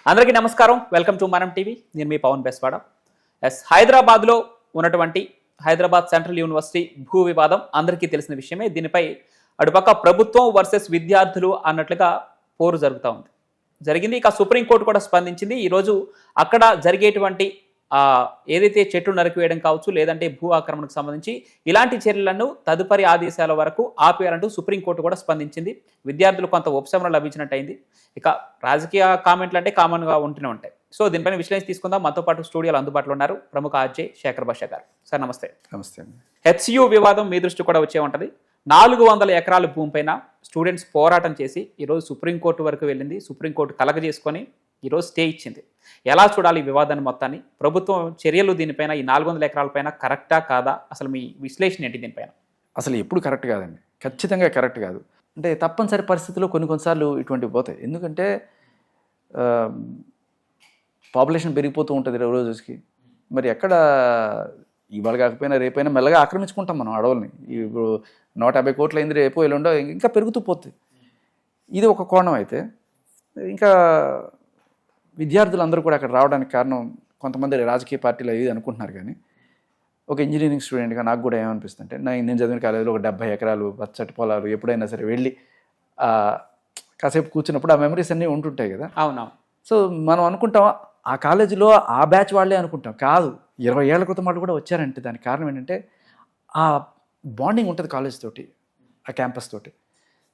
అందరికీ నమస్కారం. Welcome to మనం టీవీ. నేను మీ పవన్ బెస్వాడ. హైదరాబాద్లో ఉన్నటువంటి హైదరాబాద్ సెంట్రల్ యూనివర్సిటీ భూ వివాదం అందరికీ తెలిసిన విషయమే. దీనిపై అటుపక్క ప్రభుత్వం వర్సెస్ విద్యార్థులు అన్నట్లుగా పోరు జరుగుతూ ఉంది. జరిగింది. ఇక సుప్రీంకోర్టు కూడా స్పందించింది. ఈరోజు అక్కడ జరిగేటువంటి ఏదైతే చెట్లు నరికివేయడం కావచ్చు, లేదంటే భూ ఆక్రమణకు సంబంధించి ఇలాంటి చర్యలను తదుపరి ఆదేశాల వరకు ఆపేయాలంటూ సుప్రీంకోర్టు కూడా స్పందించింది. విద్యార్థులు కొంత ఉపశమనం లభించినట్టు అయింది. ఇక రాజకీయ కామెంట్లు అంటే కామన్గా ఉంటూనే ఉంటాయి. సో దీనిపైన విశ్లేషణ తీసుకుందాం. మనతో పాటు స్టూడియోలో అందుబాటులో ఉన్నారు ప్రముఖ ఆర్జే శేఖర్ భాష గారు. సార్ నమస్తే. నమస్తే అండి. హెచ్యు వివాదం మీ దృష్టి కూడా వచ్చే ఉంటుంది. 400 ఎకరాల భూమిపైన స్టూడెంట్స్ పోరాటం చేసి ఈరోజు సుప్రీంకోర్టు వరకు వెళ్ళింది. సుప్రీంకోర్టు కలగజేసుకొని ఈరోజు స్టే ఇచ్చింది. ఎలా చూడాలి ఈ వివాదాన్ని మొత్తాన్ని? ప్రభుత్వం చర్యలు దీనిపైన, ఈ 400 ఎకరాల పైన కరెక్టా కాదా? అసలు మీ విశ్లేషణ ఏంటి దీనిపైన? అసలు ఎప్పుడు కరెక్ట్ కాదండి, ఖచ్చితంగా కరెక్ట్ కాదు. అంటే తప్పనిసరి పరిస్థితుల్లో కొన్నిసార్లు ఇటువంటివి పోతాయి. ఎందుకంటే పాపులేషన్ పెరిగిపోతూ ఉంటుంది రోజుకి. మరి ఎక్కడ ఇవాళ కాకపోయినా రేపైనా మెల్లగా ఆక్రమించుకుంటాం మనం అడవుల్ని. ఇప్పుడు 150 కోట్లు అయింది, రేపు ఎల్లుండో ఇంకా పెరుగుతూ పోతుంది. ఇది ఒక కోణం. అయితే ఇంకా విద్యార్థులందరూ కూడా అక్కడ రావడానికి కారణం కొంతమంది రాజకీయ పార్టీలు అయ్యి అనుకుంటున్నారు. కానీ ఒక ఇంజనీరింగ్ స్టూడెంట్గా నాకు కూడా ఏమనిపిస్తుంటే, నేను చదివిన కాలేజీలో ఒక 70 ఎకరాలు పచ్చటి పొలాలు ఎప్పుడైనా సరే వెళ్ళి కాసేపు కూర్చున్నప్పుడు ఆ మెమరీస్ అన్నీ ఉంటుంటాయి కదా. అవునా? సో మనం అనుకుంటాం ఆ కాలేజీలో ఆ బ్యాచ్ వాళ్ళే అనుకుంటాం. కాదు, 20 ఏళ్ల క్రితం వాళ్ళు కూడా వచ్చారంటే దానికి కారణం ఏంటంటే ఆ బాండింగ్ ఉంటుంది కాలేజ్ తోటి, ఆ క్యాంపస్ తోటి.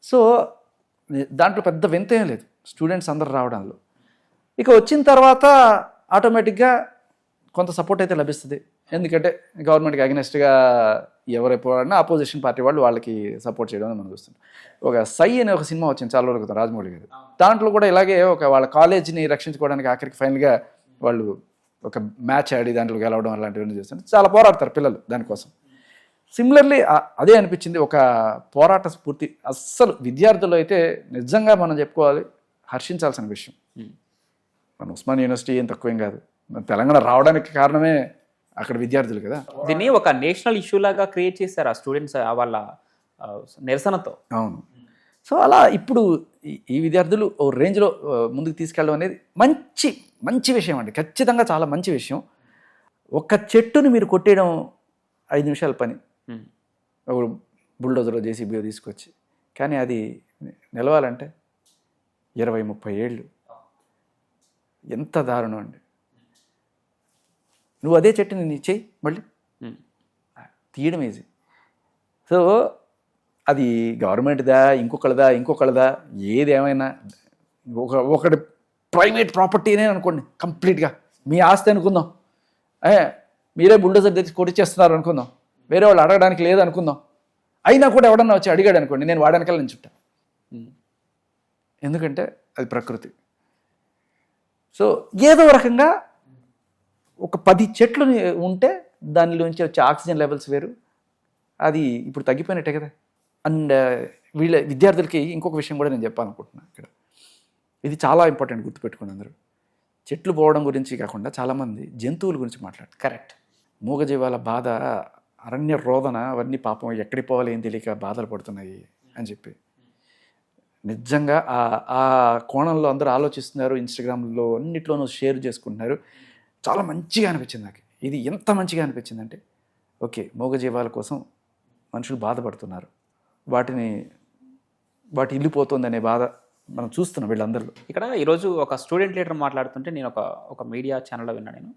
సో దాంట్లో పెద్ద వింత ఏం లేదు స్టూడెంట్స్ అందరు రావడంలో. ఇక వచ్చిన తర్వాత ఆటోమేటిక్గా కొంత సపోర్ట్ అయితే లభిస్తుంది. ఎందుకంటే గవర్నమెంట్కి అగెనెస్ట్గా ఎవరైపోవాలన్నా అపోజిషన్ పార్టీ వాళ్ళు వాళ్ళకి సపోర్ట్ చేయడం మనకు వస్తుంది. ఒక సై అనే ఒక సినిమా వచ్చింది చాలా రోజుల క్రితం, రాజమౌళి గారు. దాంట్లో కూడా ఇలాగే వాళ్ళ కాలేజీని రక్షించుకోవడానికి ఆఖరికి ఫైనల్గా వాళ్ళు ఒక మ్యాచ్ ఆడి దాంట్లో గెలవడం అలాంటివన్నీ చేస్తారు. చాలా పోరాడతారు పిల్లలు దానికోసం. సిమిలర్లీ అదే అనిపించింది, ఒక పోరాట స్ఫూర్తి. అస్సలు విద్యార్థులు అయితే నిజంగా మనం చెప్పుకోవాలి, హర్షించాల్సిన విషయం. మన ఉస్మాన్ యూనివర్సిటీ ఏం తక్కువేం కాదు, మన తెలంగాణ రావడానికి కారణమే అక్కడ విద్యార్థులు కదా. దీన్ని ఒక నేషనల్ ఇష్యూ లాగా క్రియేట్ చేశారు ఆ స్టూడెంట్స్ వాళ్ళ నిరసనతో. అవును. సో అలా ఇప్పుడు ఈ విద్యార్థులు ఓ రేంజ్లో ముందుకు తీసుకెళ్ళడం అనేది మంచి మంచి విషయం అండి, ఖచ్చితంగా చాలా మంచి విషయం. ఒక చెట్టుని మీరు కొట్టేయడం 5 నిమిషాల పని, ఒక బుల్డోజర్లో జేసీబీలో తీసుకొచ్చి. కానీ అది నిలవాలంటే 20-30 ఏళ్ళు. ఎంత దారుణం అండి. నువ్వు అదే చెట్టుని నీ చెయ్యి మళ్ళీ తీయడం ఈజీ. సో అది గవర్నమెంట్దా ఇంకొకళ్ళదా ఏది ఏమైనా ఒకటి ప్రైవేట్ ప్రాపర్టీనే అనుకోండి, కంప్లీట్గా మీ ఆస్తి అనుకుందాం. మీరే బుల్డోజర్ తెచ్చి కొట్టిచ్చేస్తున్నారు అనుకుందాం, వేరే వాళ్ళు అడగడానికి లేదు అనుకుందాం. అయినా కూడా ఎవడన్నా వచ్చి అడిగాడు అనుకోండి, నేను వాడనకాల నుంచి చుట్టా. ఎందుకంటే అది ప్రకృతి. సో ఏదో రకంగా ఒక 10 చెట్లు ఉంటే దానిలోంచి వచ్చే ఆక్సిజన్ లెవెల్స్ వేరు. అది ఇప్పుడు తగ్గిపోయినట్టే కదా. అండ్ వీళ్ళ విద్యార్థులకి ఇంకొక విషయం కూడా నేను చెప్పాలనుకుంటున్నాను ఇక్కడ. ఇది చాలా ఇంపార్టెంట్, గుర్తుపెట్టుకుని అందరూ. చెట్లు పోవడం గురించి కాకుండా చాలామంది జంతువుల గురించి మాట్లాడారు. కరెక్ట్. మూగజీవాల బాధ, అరణ్య రోదన, అవన్నీ పాపం ఎక్కడికి పోవాలి ఏం తెలియక బాధలు పడుతున్నాయి అని చెప్పి నిజంగా ఆ కోణంలో అందరూ ఆలోచిస్తున్నారు. ఇన్స్టాగ్రామ్లో అన్నిట్లోనూ షేర్ చేసుకుంటున్నారు. చాలా మంచిగా అనిపించింది నాకు. ఇది ఎంత మంచిగా అనిపించిందంటే, ఓకే, మూగజీవాల కోసం మనుషులు బాధపడుతున్నారు, వాటి ఇల్లిపోతుందనే బాధ మనం చూస్తున్నాం వీళ్ళందరిలో. ఇక్కడ ఈరోజు ఒక స్టూడెంట్ లీడర్ మాట్లాడుతుంటే నేను ఒక మీడియా ఛానల్లో విన్నాను. నేను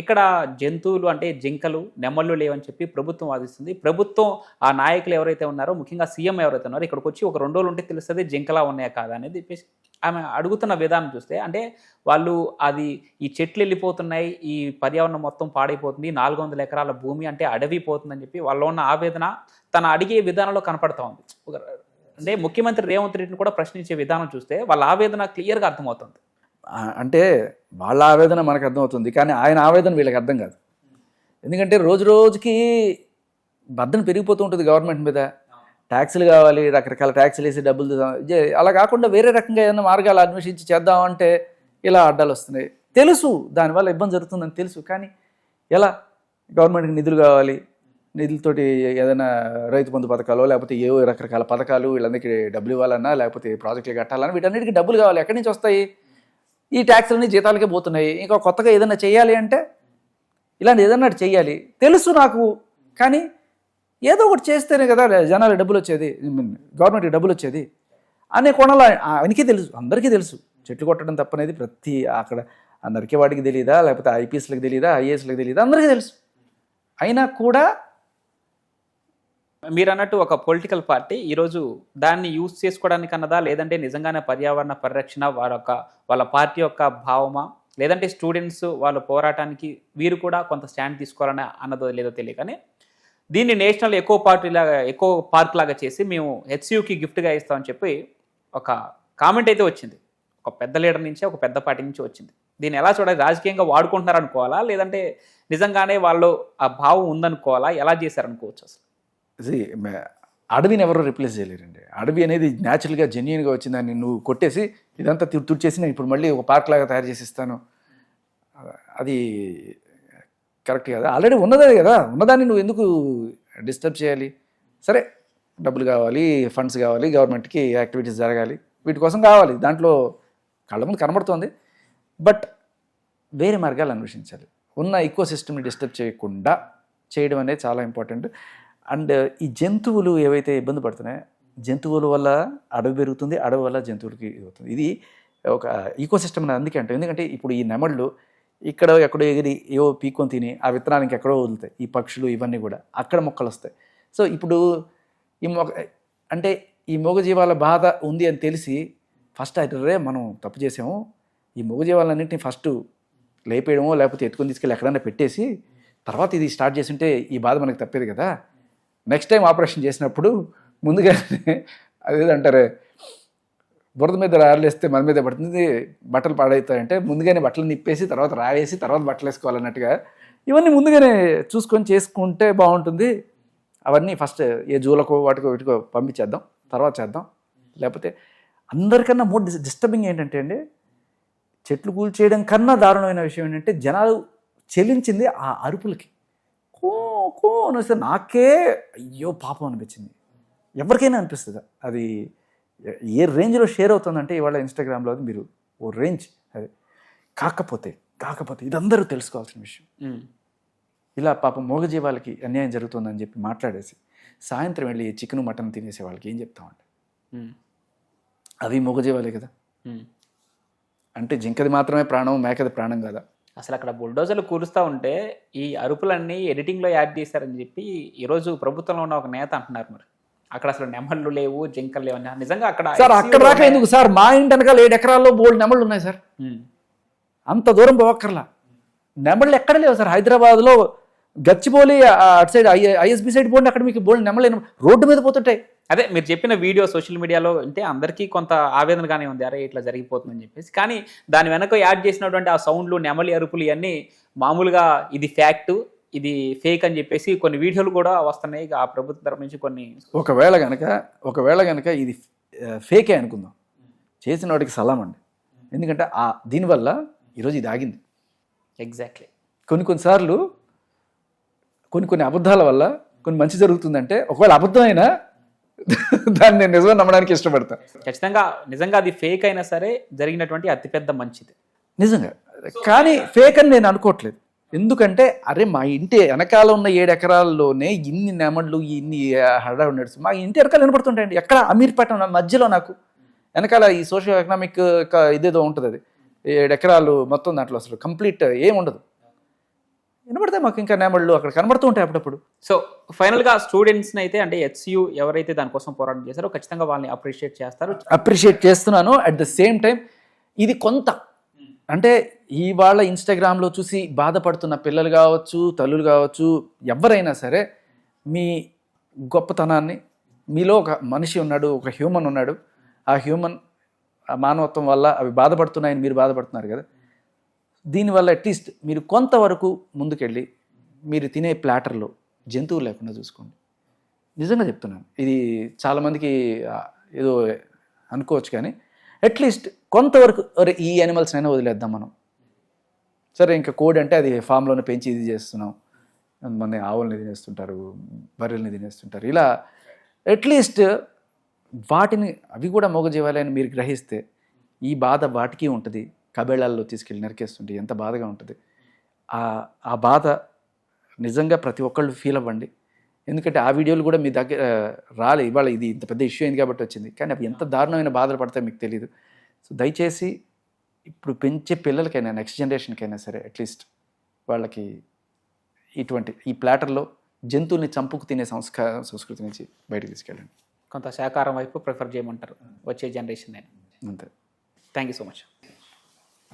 ఇక్కడ జంతువులు అంటే జింకలు, నెమళ్ళు లేవని చెప్పి ప్రభుత్వం వాదిస్తుంది. ప్రభుత్వం ఆ నాయకులు ఎవరైతే ఉన్నారో, ముఖ్యంగా సీఎం ఎవరైతే ఉన్నారో, ఇక్కడికి వచ్చి ఒక 2 రోజులు ఉంటే తెలుస్తుంది జింకలా ఉన్నాయా కాదా అనేది చెప్పేసి ఆమె అడుగుతున్న విధానం చూస్తే, అంటే వాళ్ళు అది ఈ చెట్లు వెళ్ళిపోతున్నాయి, ఈ పర్యావరణం మొత్తం పాడైపోతుంది, 400 ఎకరాల భూమి అంటే అడవి పోతుందని చెప్పి వాళ్ళలో ఉన్న ఆవేదన తన అడిగే విధానంలో కనపడతా ఉంది. అంటే ముఖ్యమంత్రి రేవంత్ రెడ్డిని కూడా ప్రశ్నించే విధానం చూస్తే వాళ్ళ ఆవేదన క్లియర్గా అర్థమవుతుంది. అంటే వాళ్ళ ఆవేదన మనకు అర్థమవుతుంది, కానీ ఆయన ఆవేదన వీళ్ళకి అర్థం కాదు. ఎందుకంటే రోజు రోజుకి బద్దన పెరిగిపోతూ ఉంటుంది గవర్నమెంట్ మీద. ట్యాక్సులు కావాలి, రకరకాల ట్యాక్సులు వేసి డబ్బులు, అలా కాకుండా వేరే రకంగా ఏదైనా మార్గాలు అన్వేషించి చేద్దామంటే ఇలా అడ్డాలు వస్తున్నాయి. తెలుసు దానివల్ల ఇబ్బంది జరుగుతుందని తెలుసు, కానీ ఎలా? గవర్నమెంట్కి నిధులు కావాలి, నిధులతోటి ఏదైనా రైతు బంధు పథకాలు, లేకపోతే ఏవో రకరకాల పథకాలు వీళ్ళందరికీ డబ్బులు ఇవ్వాలన్నా, లేకపోతే ప్రాజెక్టులు కట్టాలన్నా వీటన్నిటికీ డబ్బులు కావాలి. ఎక్కడి నుంచి వస్తాయి? ఈ ట్యాక్స్లన్నీ జీతాలకే పోతున్నాయి. ఇంకా కొత్తగా ఏదైనా చేయాలి అంటే ఇలాంటి ఏదన్నా చెయ్యాలి తెలుసు నాకు, కానీ ఏదో ఒకటి చేస్తేనే కదా జనాలు డబ్బులు వచ్చేది, గవర్నమెంట్కి డబ్బులు వచ్చేది అనే కోణంలో ఆయనకి తెలుసు, అందరికీ తెలుసు. చెట్లు కొట్టడం తప్పనేది ప్రతి అక్కడ అందరికీ వాడికి తెలియదా, లేకపోతే ఐపీఎస్లకు తెలియదా, ఐఏఎస్లకు తెలియదా, అందరికీ తెలుసు. అయినా కూడా మీరు అన్నట్టు ఒక పొలిటికల్ పార్టీ ఈరోజు దాన్ని యూజ్ చేసుకోవడానికి అన్నదా, లేదంటే నిజంగానే పర్యావరణ పరిరక్షణ వాళ్ళ పార్టీ యొక్క భావమా, లేదంటే స్టూడెంట్స్ వాళ్ళ పోరాటానికి వీరు కూడా కొంత స్టాండ్ తీసుకోవాలని అన్నదో లేదో తెలియదు, కానీ దీన్ని నేషనల్ ఎకో పార్క్ లాగా చేసి మేము హెచ్సియుకి గిఫ్ట్గా ఇస్తామని చెప్పి ఒక కామెంట్ అయితే వచ్చింది. ఒక పెద్ద లీడర్ నుంచి, ఒక పెద్ద పార్టీ నుంచి వచ్చింది. దీన్ని ఎలా చూడాలి? రాజకీయంగా వాడుకుంటున్నారు అనుకోవాలా, లేదంటే నిజంగానే వాళ్ళు ఆ భావం ఉందనుకోవాలా, ఎలా చేశారనుకోవచ్చు అసలు? అడవిని ఎవరు రిప్లేస్ చేయలేరండి. అడవి అనేది న్యాచురల్గా జెన్యున్గా వచ్చిందని నువ్వు కొట్టేసి ఇదంతా తుడిచేసి నేను ఇప్పుడు మళ్ళీ ఒక పార్క్ లాగా తయారు చేసి ఇస్తాను, అది కరెక్ట్ కదా. ఆల్రెడీ ఉన్నదే కదా, ఉన్నదాన్ని నువ్వు ఎందుకు డిస్టర్బ్ చేయాలి? సరే, డబ్బులు కావాలి, ఫండ్స్ కావాలి, గవర్నమెంట్కి యాక్టివిటీస్ జరగాలి, వీటి కోసం కావాలి, దాంట్లో కళ్ళ ముందు కనబడుతోంది. బట్ వేరే మార్గాలు అన్వేషించాలి. ఉన్న ఈకో సిస్టమ్ని డిస్టర్బ్ చేయకుండా చేయడం అనేది చాలా ఇంపార్టెంట్. అండ్ ఈ జంతువులు ఏవైతే ఇబ్బంది పడుతున్నాయో, జంతువుల వల్ల అడవి పెరుగుతుంది, అడవి వల్ల జంతువులకి ఇది అవుతుంది. ఇది ఒక ఈకో సిస్టమ్ అని అందుకే అంటే, ఎందుకంటే ఇప్పుడు ఈ నెమళ్ళు ఇక్కడ ఎక్కడో ఎగిరి ఏవో పీక్కొని తిని ఆ విత్తనాలు ఇంకెక్కడో వదులుతాయి. ఈ పక్షులు ఇవన్నీ కూడా అక్కడ మొక్కలు వస్తాయి. సో ఇప్పుడు ఈ మూగజీవాల బాధ ఉంది అని తెలిసి ఫస్ట్ అయితే మనం తప్పు చేసాము, ఈ మూగజీవాలన్నింటినీ ఫస్ట్ లేపేయడమో లేకపోతే ఎత్తుకొని తీసుకెళ్ళి ఎక్కడైనా పెట్టేసి తర్వాత ఇది స్టార్ట్ చేస్తుంటే ఈ బాధ మనకు తప్పేది కదా. నెక్స్ట్ టైం ఆపరేషన్ చేసినప్పుడు ముందుగానే అదేదంటారే, బురద మీద రాళ్ళేస్తే మన మీద పడుతుంది, బట్టలు పాడవుతాయంటే ముందుగానే బట్టలు నిప్పేసి తర్వాత రావేసి తర్వాత బట్టలు వేసుకోవాలన్నట్టుగా ఇవన్నీ ముందుగానే చూసుకొని చేసుకుంటే బాగుంటుంది. అవన్నీ ఫస్ట్ ఏ జూలకో వాటికో వీటికో పంపించేద్దాం, తర్వాత చేద్దాం. లేకపోతే అందరికన్నా మోర్ డిస్టర్బింగ్ ఏంటంటే అండి, చెట్లు కూల్చేయడం కన్నా దారుణమైన విషయం ఏంటంటే జనాలు చెల్లించింది ఆ అరుపులకి. కో కో అని వస్తే నాకే అయ్యో పాపం అనిపించింది. ఎవరికైనా అనిపిస్తుంది అది. ఏ రేంజ్లో షేర్ అవుతుందంటే ఇవాళ ఇన్స్టాగ్రామ్లో అది మీరు ఓ రేంజ్ అది. కాకపోతే ఇదందరూ తెలుసుకోవాల్సిన విషయం. ఇలా పాపం మూగజీవాలకి అన్యాయం జరుగుతుందని చెప్పి మాట్లాడేసి సాయంత్రం వెళ్ళి చికెన్ మటన్ తినేసే వాళ్ళకి ఏం చెప్తామండి? అవి మూగజీవాలే కదా. అంటే జింకది మాత్రమే ప్రాణం, మేకది ప్రాణం కదా. అసలు అక్కడ బుల్డోజర్లు కూరుస్తూ ఉంటే ఈ అరుపులన్నీ ఎడిటింగ్లో యాడ్ చేశారని చెప్పి ఈరోజు ప్రభుత్వంలో ఉన్న ఒక నేత అంటున్నారు. మరి అక్కడ అసలు నెమళ్ళు లేవు, జింకలు లేవు అని. నిజంగా అక్కడ సార్ అక్కడ దాకా ఎందుకు సార్? మా ఇంటి వెనకాల 7 ఎకరాల్లో బోల్డ్ నెమళ్ళు ఉన్నాయి సార్. అంత దూరం పోవక్కర్లా. నెమళ్ళు ఎక్కడ లేవు సార్. హైదరాబాద్లో గచ్చిబౌలి అటు సైడ్ ఐఎస్బి సైడ్ పోండి, అక్కడ మీకు బోల్డ్ నెమళ్ళు రోడ్డు మీద పోతుంటాయి. అదే మీరు చెప్పిన వీడియో సోషల్ మీడియాలో అంటే అందరికీ కొంత ఆవేదనగానే ఉంది, అరే ఇట్లా జరిగిపోతుందని చెప్పేసి. కానీ దాని వెనక యాడ్ చేసినటువంటి ఆ సౌండ్లు, నెమలి అరుపులు ఇవన్నీ మామూలుగా ఇది ఫ్యాక్ట్, ఇది ఫేక్ అని చెప్పేసి కొన్ని వీడియోలు కూడా వస్తున్నాయి ఆ ప్రభుత్వం తరపు నుంచి కొన్ని. ఒకవేళ కనుక ఇది ఫేకే అనుకుందాం, చేసిన వాడికి సలాం అండి. ఎందుకంటే దీనివల్ల ఈరోజు ఇది ఆగింది. ఎగ్జాక్ట్లీ. కొన్నిసార్లు కొన్ని అబద్ధాల వల్ల కొన్ని మంచి జరుగుతుందంటే, ఒకవేళ అబద్ధమైనా దాన్ని నేను నిజంగా నమ్మడానికి ఇష్టపడతాను. ఖచ్చితంగా నిజంగా అది ఫేక్ అయినా సరే జరిగినటువంటి అతిపెద్ద మంచిది నిజంగా. కానీ ఫేక్ అని నేను అనుకోవట్లేదు. ఎందుకంటే అరే మా ఇంటి వెనకాల ఉన్న 7 ఎకరాల్లోనే ఇన్ని నెమళ్ళు, ఇన్ని హడా నడుస్తుంది. మా ఇంటి వెనకాల వినపడుతుంటాయండి. ఎక్కడ అమీర్పేట మధ్యలో నాకు వెనకాల ఈ సోషియో ఎకనామిక్ ఇదేదో ఉంటుంది, అది 7 ఎకరాలు మొత్తం, దాంట్లో అసలు కంప్లీట్ ఏముండదు, వినపడతాయి మాకు. ఇంకా నెమళ్ళు అక్కడ కనబడుతూ ఉంటాయి అప్పుడప్పుడు. సో ఫైనల్గా స్టూడెంట్స్ని అయితే అంటే హెచ్సియు ఎవరైతే దానికోసం పోరాటం చేశారో ఖచ్చితంగా వాళ్ళని అప్రిషియేట్ చేస్తున్నాను. అట్ ద సేమ్ టైం ఇది కొంత అంటే ఇవాళ ఇన్స్టాగ్రామ్లో చూసి బాధపడుతున్న పిల్లలు కావచ్చు, తల్లులు కావచ్చు, ఎవరైనా సరే మీ గొప్పతనాన్ని, మీలో ఒక మనిషి ఉన్నాడు, ఒక హ్యూమన్ ఉన్నాడు, ఆ హ్యూమన్ మానవత్వం వల్ల అవి బాధపడుతున్నాయని మీరు బాధపడుతున్నారు కదా, దీనివల్ల అట్లీస్ట్ మీరు కొంతవరకు ముందుకెళ్ళి మీరు తినే ప్లాటర్లో జంతువులు లేకుండా చూసుకోండి. నిజంగా చెప్తున్నాను. ఇది చాలామందికి ఏదో అనుకోవచ్చు, కానీ అట్లీస్ట్ కొంతవరకు ఈ యానిమల్స్ అయినా వదిలేద్దాం మనం. సరే, ఇంకా కోడి అంటే అది ఫామ్లోనే పెంచి ఇది చేస్తున్నాం, మన ఆవుల్ని తినేస్తుంటారు, బర్రెల్ని తినేస్తుంటారు. ఇలా అట్లీస్ట్ వాటిని, అవి కూడా మూగజీవాలని మీరు గ్రహిస్తే ఈ బాధ వాటికి ఉంటుంది. కబేళాల్లో తీసుకెళ్ళి నరికేస్తుంటే ఎంత బాధగా ఉంటుంది. ఆ బాధ నిజంగా ప్రతి ఒక్కళ్ళు ఫీల్ అవ్వండి. ఎందుకంటే ఆ వీడియోలు కూడా మీ దగ్గర రాలే, ఇవాళ ఇది ఇంత పెద్ద ఇష్యూ అయింది కాబట్టి వచ్చింది, కానీ అవి ఎంత దారుణమైన బాధలు పడతాయో మీకు తెలియదు. సో దయచేసి ఇప్పుడు పెంచే పిల్లలకైనా నెక్స్ట్ జనరేషన్కైనా సరే అట్లీస్ట్ వాళ్ళకి ఇటువంటి ఈ ప్లాటర్లో జంతువుల్ని చంపుకు తినే సంస్కృతి నుంచి బయటకు తీసుకెళ్ళండి. కొంత శాకాహారం వైపు ప్రిఫర్ చేయమంటారు వచ్చే జనరేషన్ నేను. అంతే. Thank you so much.